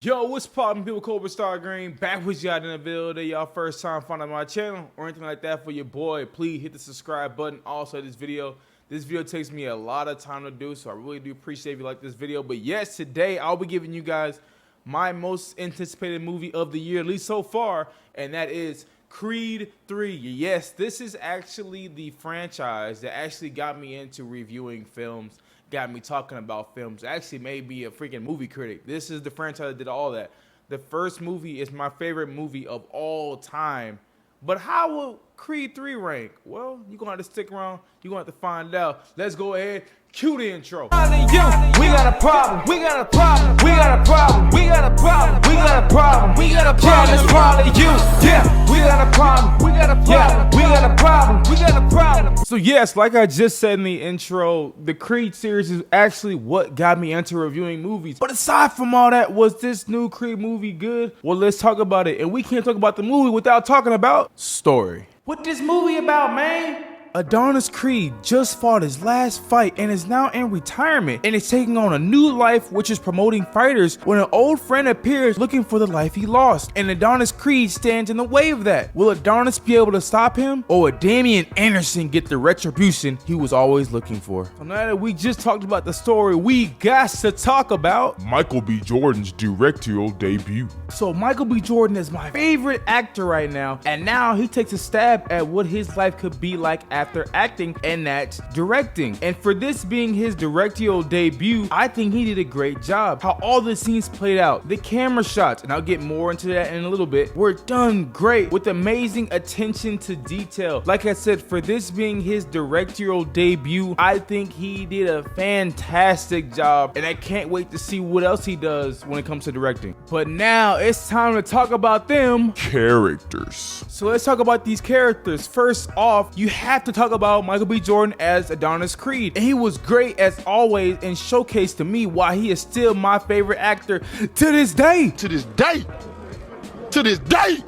Yo, what's poppin', people? Cobra Star Green back with y'all in the video. Y'all first time finding my channel or anything like that for your boy, please hit the subscribe button. Also, this video takes me a lot of time to do, so I really do appreciate if you like this video. But yes, today I'll be giving you guys my most anticipated movie of the year, at least so far, and that is Creed 3. Yes, this is actually the franchise that actually got me into reviewing films, got me talking about films, actually made me a freaking movie critic. This is the franchise that did all that. The first movie is my favorite movie of all time. But how will Creed 3 rank? Well, you're gonna have to stick around, you're gonna have to find out. Let's go ahead, cue the intro. We got a problem, we got a problem, we got a problem, we got a problem, we got a problem, we got a problem, it's probably you. Yeah, we got a problem, we got a problem, we got a problem, we got a problem. So yes, like I just said in the intro, the Creed series is actually what got me into reviewing movies. But aside from all that, was this new Creed movie good? Well, let's talk about it. And we can't talk about the movie without talking about story. What this movie about, man? Adonis Creed just fought his last fight and is now in retirement and is taking on a new life, which is promoting fighters, when an old friend appears looking for the life he lost, and Adonis Creed stands in the way of that. Will Adonis be able to stop him, or will Damian Anderson get the retribution he was always looking for? So now that we just talked about the story, we got to talk about Michael B. Jordan's directorial debut. So Michael B. Jordan is my favorite actor right now, and now he takes a stab at what his life could be like after acting, and that's directing. And for this being his directorial debut, I think he did a great job. How all the scenes played out, the camera shots, and I'll get more into that in a little bit, were done great with amazing attention to detail. Like I said, for this being his directorial debut, I think he did a fantastic job, and I can't wait to see what else he does when it comes to directing. But now it's time to talk about them Characters. So let's talk about these characters. First off, you have to talk about Michael B. Jordan as Adonis Creed. And he was great as always and showcased to me why he is still my favorite actor to this day. To this day. To this day.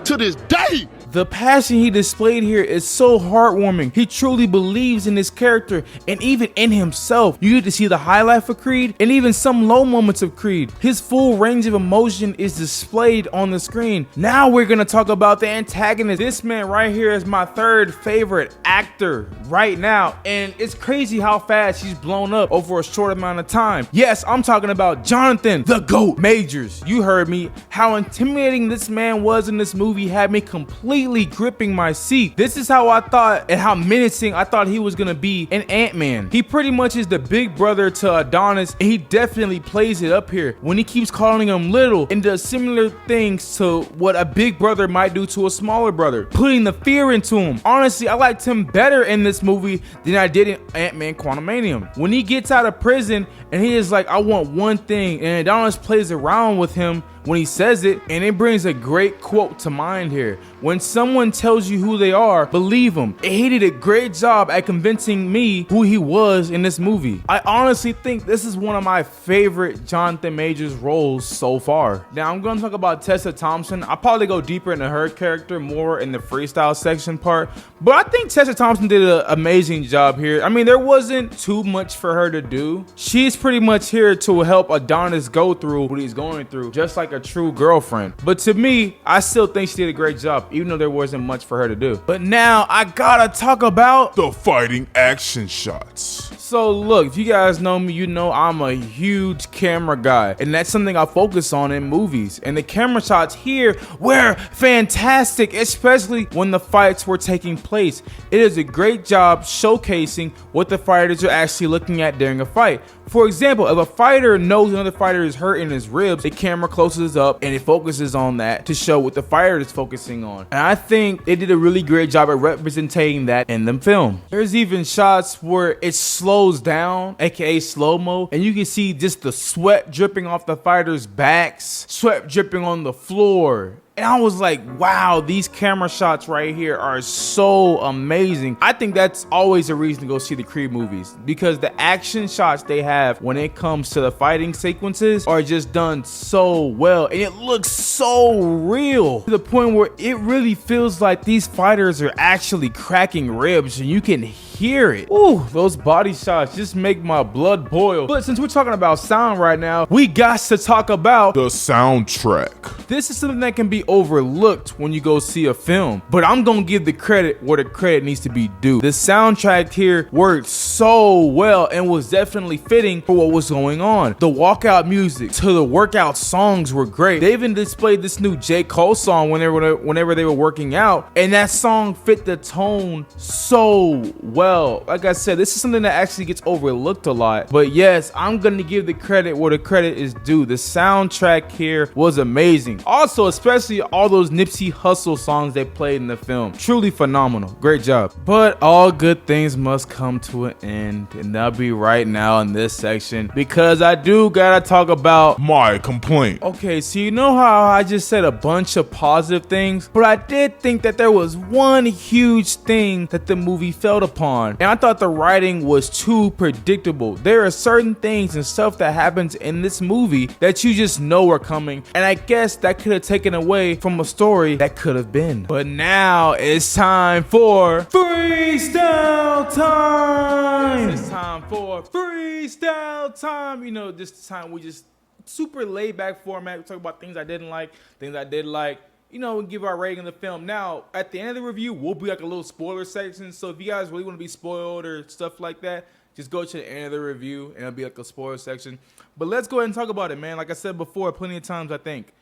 To this day. The passion he displayed here is so heartwarming. He truly believes in his character and even in himself. You get to see the highlight for Creed and even some low moments of Creed. His full range of emotion is displayed on the screen. Now we're gonna talk about the antagonist. This man right here is my third favorite actor right now, and it's crazy how fast he's blown up over a short amount of time. Yes, I'm talking about Jonathan the GOAT Majors. You heard me. How intimidating this man was in this movie had me completely gripping my seat. This is how I thought and how menacing I thought he was gonna be in Ant-Man. He pretty much is the big brother to Adonis, and he definitely plays it up here when he keeps calling him little and does similar things to what a big brother might do to a smaller brother, putting the fear into him. Honestly, I liked him better in this movie than I did in Ant-Man Quantumanium. When he gets out of prison and he is like, I want one thing, and Adonis plays around with him when he says it, and it brings a great quote to mind here. When someone tells you who they are, believe them. And he did a great job at convincing me who he was in this movie. I honestly think this is one of my favorite Jonathan Majors roles so far. Now I'm gonna talk about Tessa Thompson. I'll probably go deeper into her character more in the freestyle section part, but I think Tessa Thompson did an amazing job here. I mean, there wasn't too much for her to do. She's pretty much here to help Adonis go through what he's going through, just like a true girlfriend. But to me, I still think she did a great job, even though there wasn't much for her to do. But now I gotta talk about The fighting action shots. So look, if you guys know me, you know I'm a huge camera guy, and that's something I focus on in movies. And the camera shots here were fantastic, especially when the fights were taking place. It is a great job showcasing what the fighters are actually looking at during a fight. For example, if a fighter knows another fighter is hurt in his ribs, the camera closes up and it focuses on that to show what the fighter is focusing on. And I think they did a really great job at representing that in the film. There's even shots where it slows down, aka slow-mo, and you can see just the sweat dripping off the fighters' backs, sweat dripping on the floor. And I was like, wow, these camera shots right here are so amazing. I think that's always a reason to go see the Creed movies, because the action shots they have when it comes to the fighting sequences are just done so well, and it looks so real to the point where it really feels like these fighters are actually cracking ribs, and you can hear hear it. Ooh, those body shots just make my blood boil. But since we're talking about sound right now, we got to talk about The soundtrack. this is something that can be overlooked when you go see a film, but I'm gonna give the credit where the credit needs to be due. The soundtrack here worked so well and was definitely fitting for what was going on. The walkout music to the workout songs were great. They even displayed this new J. Cole song whenever they were working out, and that song fit the tone so well. Like I said, this is something that actually gets overlooked a lot, but yes, I'm gonna give the credit where the credit is due. The soundtrack here was amazing. Also, especially all those Nipsey Hussle songs they played in the film. Truly phenomenal. Great job. But all good things must come to an end, and that'll be right now in this section, because I do gotta talk about My complaint. Okay, so you know how I just said a bunch of positive things, but I did think that there was one huge thing that the movie failed upon, and I thought the writing was too predictable. There are certain things and stuff that happens in this movie that you just know are coming, and I guess that could have taken away from a story that could have been. But now it's time for freestyle time. It's time for freestyle time. You know, this time we just super laid back format. We talk about things I didn't like, things I did like. You know, we give our rating of the film. Now, at the end of the review, we'll be like a little spoiler section. So if you guys really want to be spoiled or stuff like that, just go to the end of the review and it'll be like a spoiler section. But let's go ahead and talk about it, man. Like I said before, plenty of times, I think.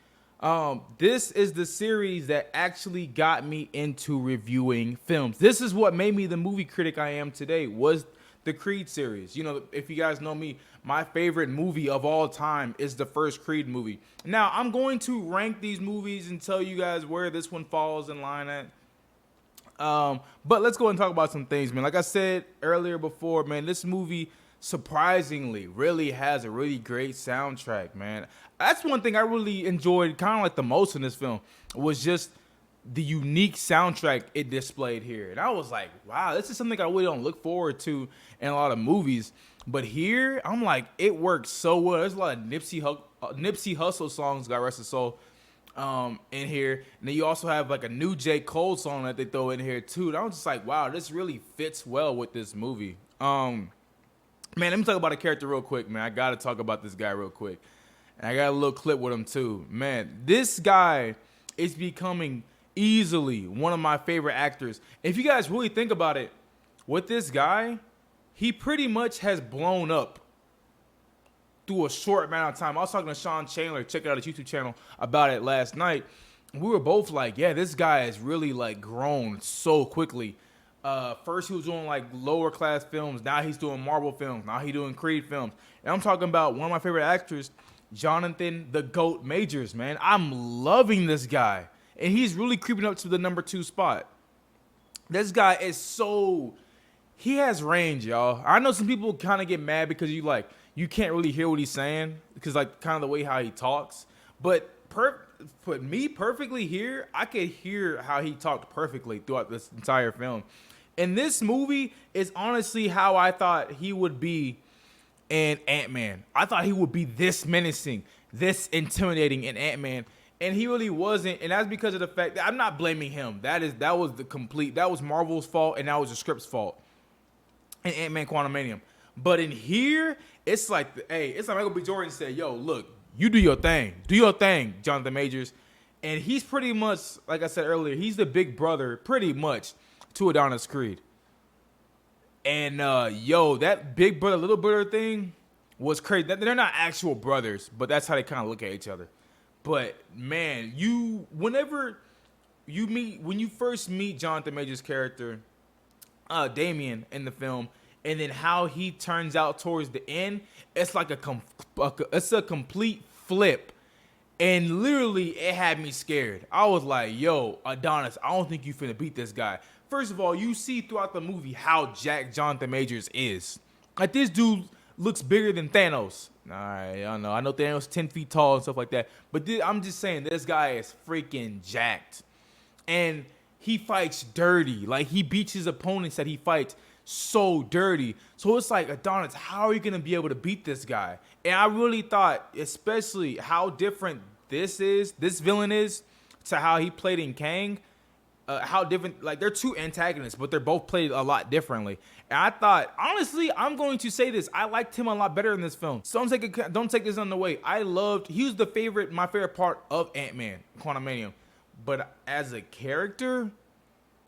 This is the series that actually got me into reviewing films. This is what made me the movie critic I am today, was the Creed series. You know, if you guys know me, my favorite movie of all time is the first Creed movie. Now, I'm going to rank these movies and tell you guys where this one falls in line at. But let's go and talk about some things, man. Like I said earlier before, man, this movie surprisingly really has a really great soundtrack, man. That's one thing I really enjoyed kind of like the most in this film, was just the unique soundtrack it displayed here. And I was like, wow, this is something I really don't look forward to in a lot of movies. But here, I'm like, it works so well. There's a lot of Nipsey Hussle songs, God rest his soul, in here. And then you also have like a new J. Cole song that they throw in here too. And I was just like, wow, this really fits well with this movie. Man, let me talk about a character real quick, man. I got to talk about this guy real quick. And I got a little clip with him too. Man, this guy is becoming easily one of my favorite actors. If you guys really think about it, with this guy, he pretty much has blown up through a short amount of time. I was talking to Sean Chandler, check out his YouTube channel, about it last night. We were both like, yeah, this guy has really like grown so quickly. First he was doing like lower class films. Now he's doing Marvel films. Now he's doing Creed films. And I'm talking about one of my favorite actors, Jonathan the Goat Majors, man. I'm loving this guy. And he's really creeping up to the number 2 spot. This guy is so... He has range, y'all. I know some people kind of get mad because you can't really hear what he's saying because like kind of the way how he talks. But put me perfectly here, I could hear how he talked perfectly throughout this entire film. And this movie is honestly how I thought he would be in Ant-Man. I thought he would be this menacing, this intimidating in Ant-Man. And he really wasn't, and that's because of the fact that I'm not blaming him. That was Marvel's fault, and that was the script's fault in Ant-Man Quantumanium. But in here, it's like, it's like Michael B. Jordan said, yo, look, you do your thing, Jonathan Majors. And he's pretty much, like I said earlier, he's the big brother, pretty much, to Adonis Creed. And that big brother, little brother thing was crazy. They're not actual brothers, but that's how they kind of look at each other. But man, when you first meet Jonathan Majors' character, Damien, in the film, and then how he turns out towards the end, it's like it's a complete flip. And literally, it had me scared. I was like, yo, Adonis, I don't think you finna beat this guy. First of all, you see throughout the movie how jacked Jonathan Majors is. Like, this dude looks bigger than Thanos. All right, I know Thanos is 10 feet tall and stuff like that. But I'm just saying, this guy is freaking jacked. And he fights dirty. Like, he beats his opponents that he fights so dirty. So it's like, Adonis, how are you going to be able to beat this guy? And I really thought, especially how different this villain is to how he played in Kang. how different, like they're two antagonists, but they're both played a lot differently. And I thought, honestly, I'm going to say this, I liked him a lot better in this film. So don't take this on the way. He was my favorite part of Ant-Man, Quantumanium. But as a character,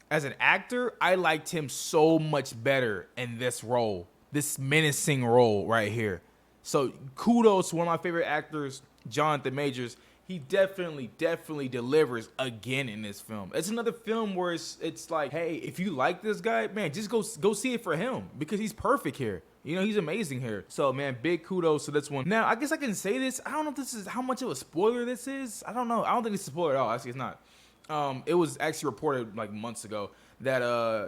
as an actor, I liked him so much better in this role, this menacing role right here. So kudos to one of my favorite actors, Jonathan Majors. He definitely delivers again in this film. It's another film where it's like, hey, if you like this guy, man, just go see it for him because he's perfect here. You know, he's amazing here. So, man, big kudos to this one. Now, I guess I can say this. I don't know if this is how much of a spoiler this is. I don't know. I don't think it's a spoiler at all. Actually, it's not. It was actually reported like months ago that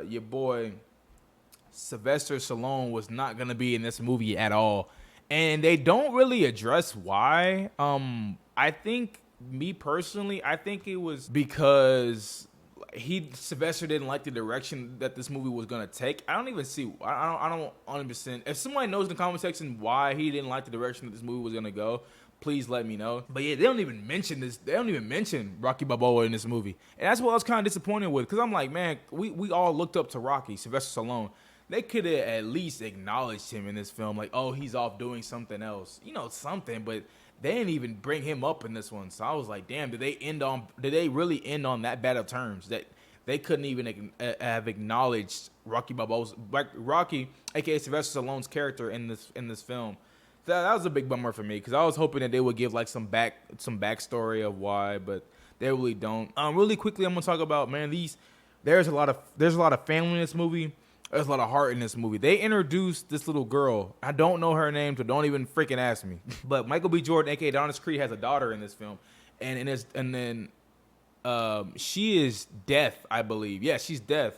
your boy Sylvester Stallone was not gonna be in this movie at all, and they don't really address why. I think, me personally, I think it was because Sylvester didn't like the direction that this movie was gonna take. I don't even see. I don't understand. If somebody knows in the comment section why he didn't like the direction that this movie was gonna go, please let me know. But yeah, they don't even mention this. They don't even mention Rocky Balboa in this movie, and that's what I was kind of disappointed with. Because I'm like, man, we all looked up to Rocky, Sylvester Stallone. They could have at least acknowledged him in this film, like, oh, he's off doing something else, you know, something. But they didn't even bring him up in this one. So I was like, damn, did they really end on that bad of terms that they couldn't even have acknowledged Rocky Balboa's, Rocky, aka Sylvester Stallone's character in this film? That was a big bummer for me because I was hoping that they would give like some backstory of why, but they really don't. Really quickly, I'm gonna talk about, man, there's a lot of family in this movie. There's a lot of heart in this movie. They introduced this little girl. I don't know her name, so don't even freaking ask me. But Michael B. Jordan, aka Adonis Creed, has a daughter in this film, and she is deaf, I believe. Yeah, she's deaf.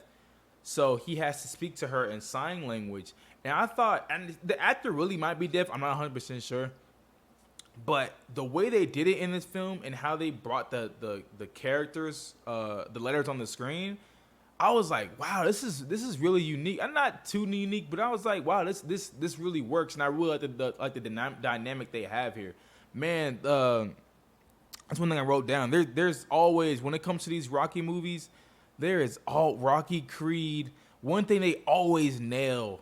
So he has to speak to her in sign language. And I thought, and the actor really might be deaf. I'm not 100% sure. But the way they did it in this film and how they brought the characters, the letters on the screen, I was like, wow, this is really unique. I'm not too unique, but I was like, wow, this really works. And I really like the dynamic they have here. Man, that's one thing I wrote down. There's always, when it comes to these Rocky movies, there is all Rocky, Creed. One thing they always nail,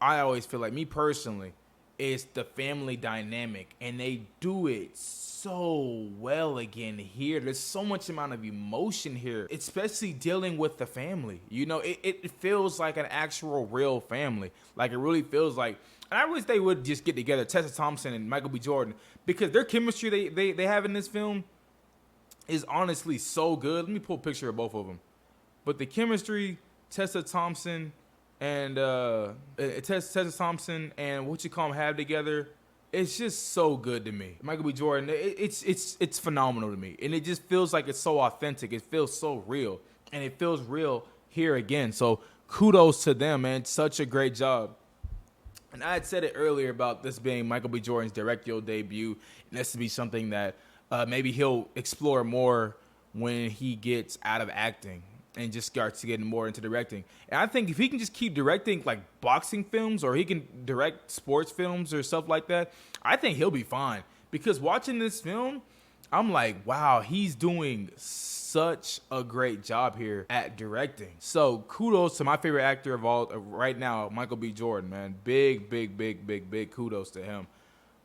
I always feel like, me personally, is the family dynamic, and they do it so well again here. There's so much amount of emotion here, especially dealing with the family. You know, it feels like an actual real family. Like, it really feels like, and I wish they would just get together, Tessa Thompson and Michael B. Jordan, because their chemistry they have in this film is honestly so good. Let me pull a picture of both of them. But the chemistry, Tessa Thompson and Tessa Thompson and what you call them have together, it's just so good to me. Michael B. Jordan, it's phenomenal to me, and it just feels like it's so authentic. It feels so real, and it feels real here again. So kudos to them, man. Such a great job. And I had said it earlier about this being Michael B. Jordan's directorial debut, and this to be something that maybe he'll explore more when he gets out of acting and just starts getting more into directing. And I think if he can just keep directing like boxing films, or he can direct sports films or stuff like that, I think he'll be fine. Because watching this film, I'm like, wow, he's doing such a great job here at directing. So kudos to my favorite actor of all right now, Michael B. Jordan, man. Big kudos to him.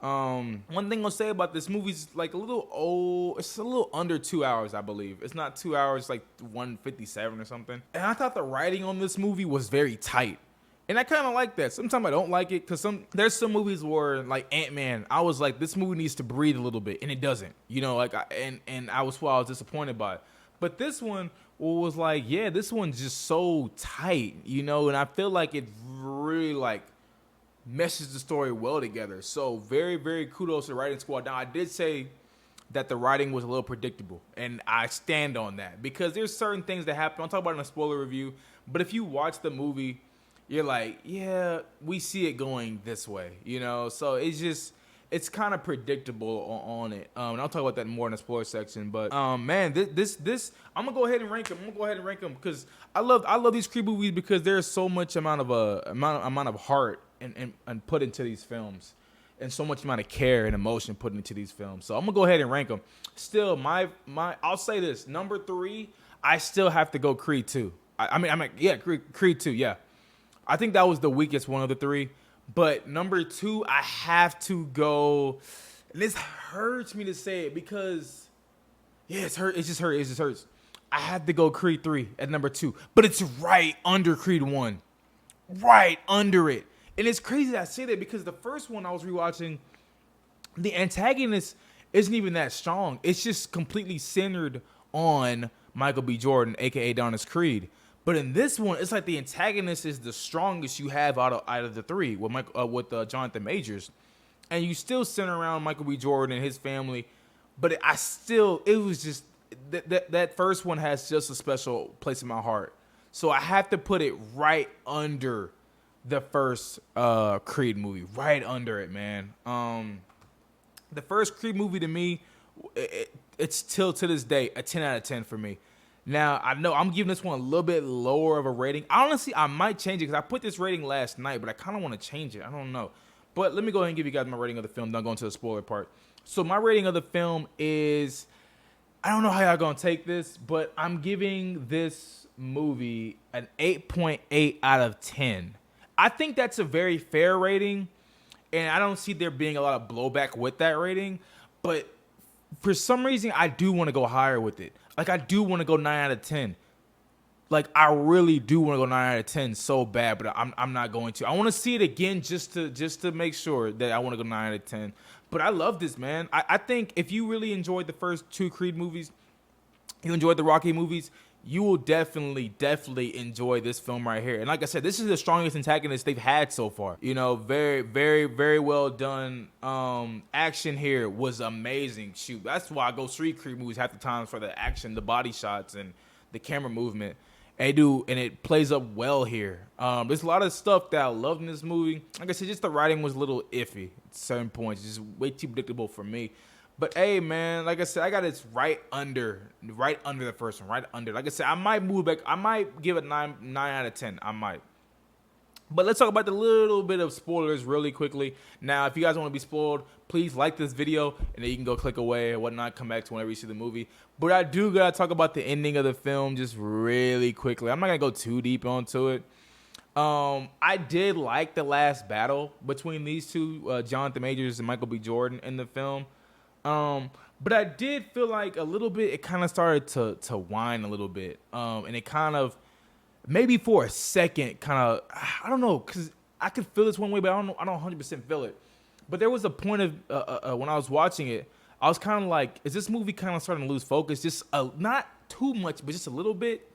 One thing I'll say about this movie is like a little old. It's a little under 2 hours, I believe. It's not 2 hours, like 1:57 or something. And I thought the writing on this movie was very tight. And I kind of like that. Sometimes I don't like it because there's some movies where, like Ant-Man, I was like, this movie needs to breathe a little bit, and it doesn't. You know, like I was disappointed by it. But this one was like, yeah, this one's just so tight, you know, and I feel like it really like meshes the story well together. So very kudos to the writing squad. Now, I did say that the writing was a little predictable, and I stand on that because there's certain things that happen. I'll talk about it in a spoiler review, but if you watch the movie, you're like, yeah, we see it going this way, you know? So it's kind of predictable on it. And I'll talk about that more in the spoiler section. But man, this I'm gonna go ahead and rank them. Because I love these Creed movies because there's so much amount of heart and put into these films, and so much amount of care and emotion put into these films. So I'm gonna go ahead and rank them. Still, I'll say this: number 3, I still have to go Creed 2. Yeah, Creed 2, yeah. I think that was the weakest one of the three. But number 2, I have to go. And this hurts me to say it because, yeah, it's hurt. It just hurts. It just hurts. I have to go Creed 3 at number 2. But it's right under Creed 1. Right under it. And it's crazy that I say that because the first one I was rewatching, the antagonist isn't even that strong. It's just completely centered on Michael B. Jordan, a.k.a. Adonis Creed. But in this one, it's like the antagonist is the strongest you have out of the three with Jonathan Majors. And you still center around Michael B. Jordan and his family. But it was just, that first one has just a special place in my heart. So I have to put it right under the first Creed movie. Right under it, man. The first Creed movie to me, it's still to this day a 10 out of 10 for me. Now, I know I'm giving this one a little bit lower of a rating. Honestly, I might change it because I put this rating last night, but I kind of want to change it. I don't know. But let me go ahead and give you guys my rating of the film. Don't go into the spoiler part. So my rating of the film is, I don't know how y'all going to take this, but I'm giving this movie an 8.8 out of 10. I think that's a very fair rating, and I don't see there being a lot of blowback with that rating. But for some reason, I do want to go higher with it. Like, I do want to go 9 out of 10. Like, I really do want to go 9 out of 10 so bad, but I'm not going to. I want to see it again just to make sure that I want to go 9 out of 10. But I love this, man. I think if you really enjoyed the first 2 Creed movies, you enjoyed the Rocky movies, you will definitely enjoy this film right here. And like I said, this is the strongest antagonist they've had so far. You know, very, very, very well done. Action here was amazing. Shoot, that's why I go Street Creed movies half the times for the action, the body shots, and the camera movement. And it plays up well here. There's a lot of stuff that I loved in this movie. Like I said, just the writing was a little iffy at certain points. Just way too predictable for me. But hey, man, like I said, I got it right under the first one, right under. Like I said, I might move back. I might give it 9 out of 10. I might. But let's talk about the little bit of spoilers really quickly. Now, if you guys want to be spoiled, please like this video, and then you can go click away or whatnot, come back to whenever you see the movie. But I do got to talk about the ending of the film just really quickly. I'm not going to go too deep onto it. I did like the last battle between these two, Jonathan Majors and Michael B. Jordan in the film. But I did feel like a little bit, it kind of started to whine a little bit. And it kind of, maybe for a second, kind of, I don't know, because I could feel this one way, but I don't 100% feel it. But there was a point of, when I was watching it, I was kind of like, is this movie kind of starting to lose focus? Just not too much, but just a little bit.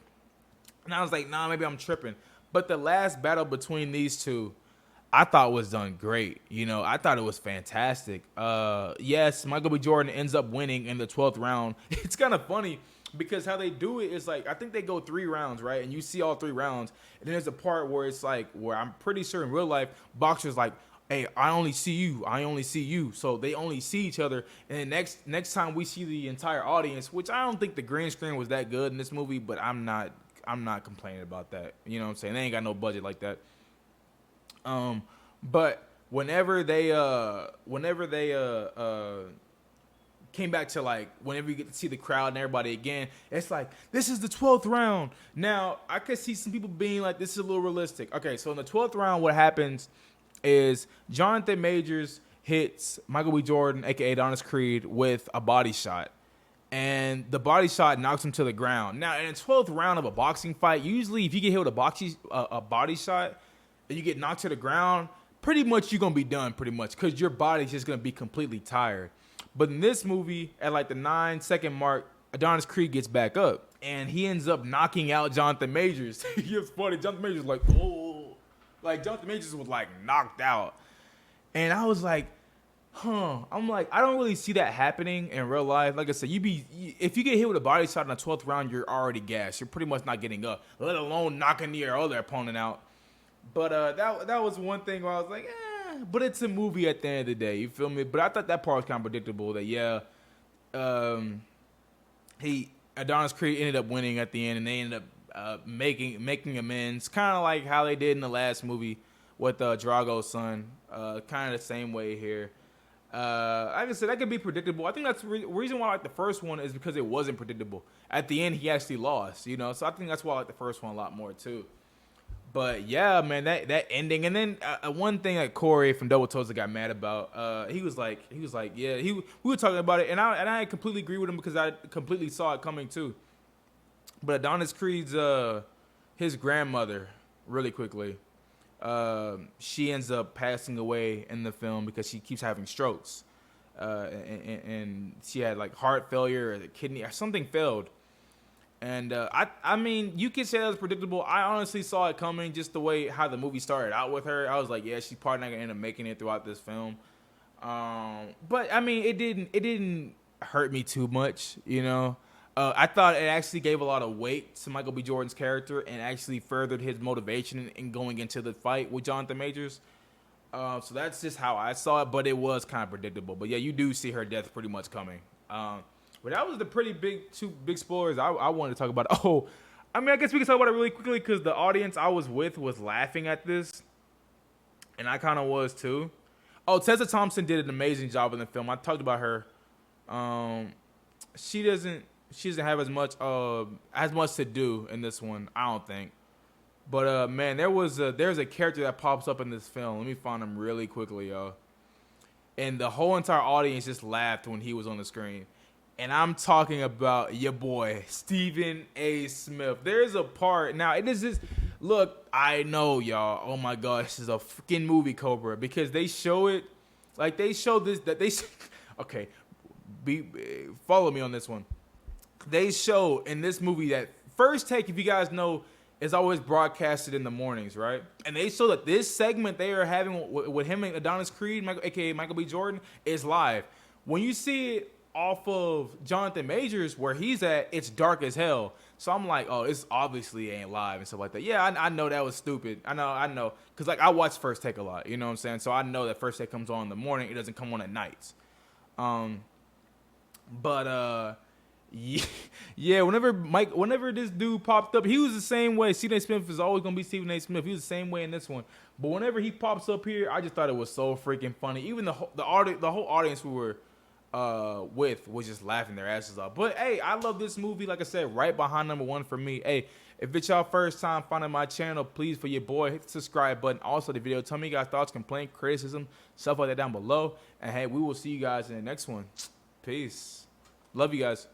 And I was like, nah, maybe I'm tripping. But the last battle between these two, I thought was done great. You know, I thought it was fantastic. Yes, Michael B. Jordan ends up winning in the 12th round. It's kind of funny because how they do it is like, I think they go 3 rounds, right? And you see all 3 rounds. And then there's a part where it's like, where I'm pretty sure in real life, boxers like, hey, I only see you. I only see you. So they only see each other. And then next time we see the entire audience, which I don't think the green screen was that good in this movie, but I'm not complaining about that. You know what I'm saying? They ain't got no budget like that. But whenever they came back to, like, whenever you get to see the crowd and everybody again, it's like, this is the 12th round. Now, I could see some people being like, this is a little realistic. Okay, so in the 12th round, what happens is Jonathan Majors hits Michael B. Jordan, a.k.a. Adonis Creed, with a body shot. And the body shot knocks him to the ground. Now, in the 12th round of a boxing fight, usually if you get hit with a body shot and you get knocked to the ground, pretty much you're going to be done pretty much because your body's just going to be completely tired. But in this movie, at like the 9-second mark, Adonis Creed gets back up. And he ends up knocking out Jonathan Majors. It's funny. Jonathan Majors was like, oh. Like, Jonathan Majors was, like, knocked out. And I was like, I'm like, I don't really see that happening in real life. Like I said, if you get hit with a body shot in the 12th round, you're already gassed. You're pretty much not getting up, let alone knocking your other opponent out. But that was one thing where I was like, but it's a movie at the end of the day. You feel me? But I thought that part was kind of predictable. That Adonis Creed ended up winning at the end, and they ended up making amends, kind of like how they did in the last movie with Drago's son. Kind of the same way here. Like I said, that could be predictable. I think that's the reason why I like the first one is because it wasn't predictable. At the end, he actually lost, you know. So I think that's why I like the first one a lot more too. But yeah, man, that ending, and then one thing that Corey from Double Toes got mad about, he was like, yeah, we were talking about it, and I completely agree with him because I completely saw it coming too. But Adonis Creed's his grandmother, really quickly, she ends up passing away in the film because she keeps having strokes, and she had like heart failure or the kidney or something failed. And I mean, you could say that was predictable. I honestly saw it coming, just the way how the movie started out with her. I was like, yeah, she's probably not gonna end up making it throughout this film. But I mean, it didn't hurt me too much, you know. I thought it actually gave a lot of weight to Michael B. Jordan's character and actually furthered his motivation in going into the fight with Jonathan Majors. So that's just how I saw it, but it was kind of predictable. But yeah, you do see her death pretty much coming. But that was the two big spoilers I wanted to talk about. Oh, I mean, I guess we can talk about it really quickly because the audience I was with was laughing at this, and I kind of was too. Oh, Tessa Thompson did an amazing job in the film. I talked about her. She doesn't have as much to do in this one, I don't think. But man, there's a character that pops up in this film. Let me find him really quickly, y'all. And the whole entire audience just laughed when he was on the screen. And I'm talking about your boy, Stephen A. Smith. There's a part. Now, it is just, look, I know, y'all. Oh, my God. This is a freaking movie, Cobra. Because they show it, like, they show this, that they, okay, follow me on this one. They show in this movie that First Take, if you guys know, is always broadcasted in the mornings, right? And they show that this segment they are having with him and Adonis Creed, a.k.a. Michael B. Jordan, is live. When you see it off of Jonathan Majors, where he's at, it's dark as hell. So I'm like, oh, this obviously ain't live and stuff like that. Yeah, I know that was stupid. I know. Because, like, I watch First Take a lot, you know what I'm saying? So I know that First Take comes on in the morning. It doesn't come on at nights. Yeah, whenever this dude popped up, he was the same way. Stephen A. Smith is always going to be Stephen A. Smith. He was the same way in this one. But whenever he pops up here, I just thought it was so freaking funny. Even the whole audience we were with was just laughing their asses off. But hey, I love this movie. Like I said, right behind number one for me. Hey, if it's y'all first time finding my channel, please, for your boy, hit the subscribe button. Also the video, tell me you guys thoughts, complaint, criticism, stuff like that down below. And hey, we will see you guys in the next one. Peace. Love you guys.